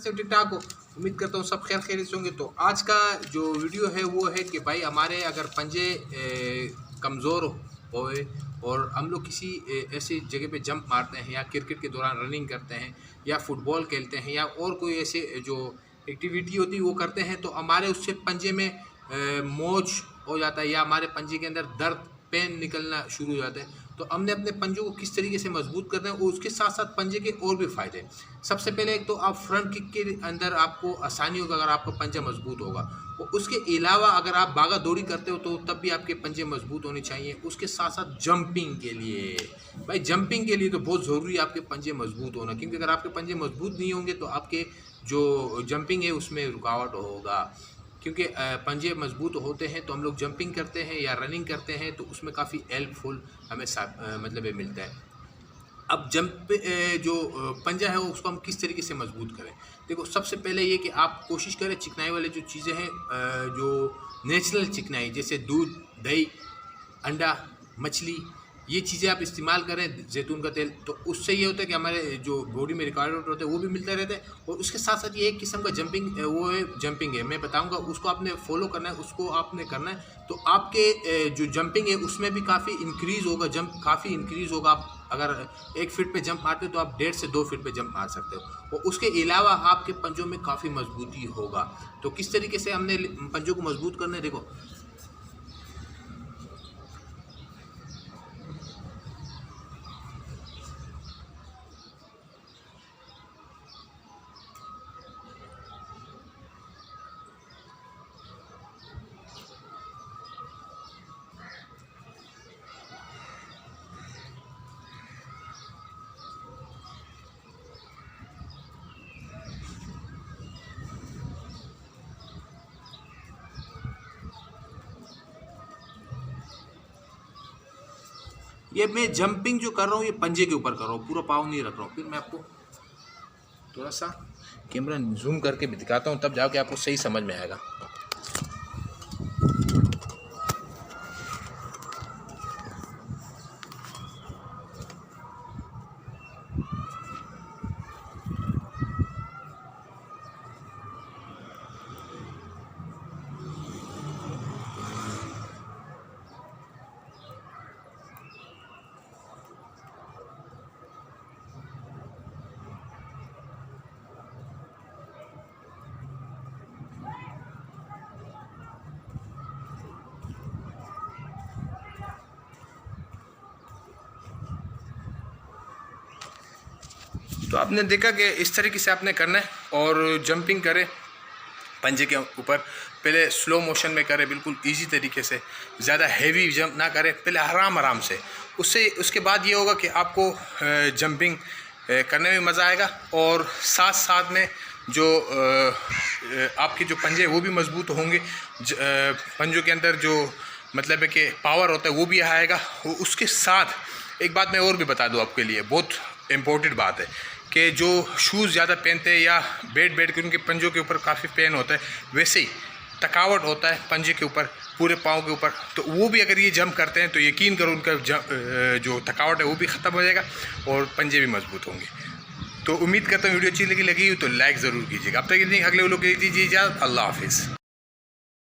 से ठीक ठाक हो। उम्मीद करता हूँ सब खैर खैरियत से होंगे। तो आज का जो वीडियो है वो है कि भाई हमारे अगर पंजे कमज़ोर होए और हम लोग किसी ऐसी जगह पे जंप मारते हैं या क्रिकेट के दौरान रनिंग करते हैं या फुटबॉल खेलते हैं या और कोई ऐसे जो एक्टिविटी होती है वो करते हैं तो हमारे उससे पंजे में मोच हो जाता है या हमारे पंजे के अंदर दर्द पेन निकलना शुरू हो जाता है। तो हमने अपने पंजों को किस तरीके से मजबूत करते हैं और उसके साथ साथ पंजे के और भी फ़ायदे। सबसे पहले एक तो आप फ्रंट किक के अंदर आपको आसानी होगा अगर आपका पंजा मजबूत होगा, और उसके अलावा अगर आप भागा दौड़ी करते हो तो तब भी आपके पंजे मजबूत होने चाहिए। उसके साथ साथ जंपिंग के लिए, भाई जंपिंग के लिए तो बहुत ज़रूरी है आपके पंजे मजबूत होना, क्योंकि अगर आपके पंजे मजबूत नहीं होंगे तो आपके जो जंपिंग है उसमें रुकावट होगा। क्योंकि पंजे मजबूत होते हैं तो हम लोग जंपिंग करते हैं या रनिंग करते हैं तो उसमें काफ़ी हेल्पफुल हमें मतलब ये मिलता है। अब जंप जो पंजा है उसको हम किस तरीके से मजबूत करें। देखो सबसे पहले ये कि आप कोशिश करें चिकनाई वाले जो चीज़ें हैं जो नेचुरल चिकनाई जैसे दूध, दही, अंडा, मछली, ये चीज़ें आप इस्तेमाल करें, जैतून का तेल, तो उससे ये होता है कि हमारे जो बॉडी में रिक्वायरमेंट होता है वो भी मिलता रहता है। और उसके साथ साथ ये एक किस्म का वो है जंपिंग है, मैं बताऊंगा उसको आपने फॉलो करना है, उसको आपने करना है तो आपके जो जंपिंग है उसमें भी काफ़ी इंक्रीज़ होगा, जंप काफ़ी इंक्रीज़ होगा। आप अगर 1 फीट पे जंप मारते हो तो आप 1.5 से 2 फीट पे जंप मार सकते हो, और उसके अलावा आपके पंजों में काफ़ी मजबूती होगा। तो किस तरीके से हमने पंजों को मजबूत करना है, देखो ये मैं जंपिंग जो कर रहा हूँ ये पंजे के ऊपर कर रहा हूँ, पूरा पाँव नहीं रख रहा हूँ। फिर मैं आपको थोड़ा सा कैमरा जूम करके भी दिखाता हूँ, तब जाके आपको सही समझ में आएगा। तो आपने देखा कि इस तरीके से आपने करना है और जंपिंग करें पंजे के ऊपर। पहले स्लो मोशन में करें, बिल्कुल इजी तरीके से, ज़्यादा हैवी जंप ना करें, पहले आराम आराम से। उसके बाद ये होगा कि आपको जंपिंग करने में मज़ा आएगा और साथ साथ में जो आपके जो पंजे वो भी मजबूत होंगे, पंजों के अंदर जो मतलब है कि पावर होता है वो भी आएगा। उसके साथ एक बात मैं और भी बता दूँ आपके लिए, बहुत इम्पोर्टेंट बात है कि जो शूज़ ज़्यादा पहनते हैं या बैठ के उनके पंजों के ऊपर काफ़ी पेन होता है, वैसे ही थकावट होता है पंजे के ऊपर, पूरे पाँव के ऊपर, तो वो भी अगर ये जंप करते हैं तो यकीन करो उनका जो थकावट है वो भी ख़त्म हो जाएगा और पंजे भी मजबूत होंगे। तो उम्मीद करता हूँ वीडियो अच्छी लगी हो तो लाइक ज़रूर कीजिएगा। अब तक इतनी, अगले लोग दीजिए इजाज़त। अल्लाह हाफिज़।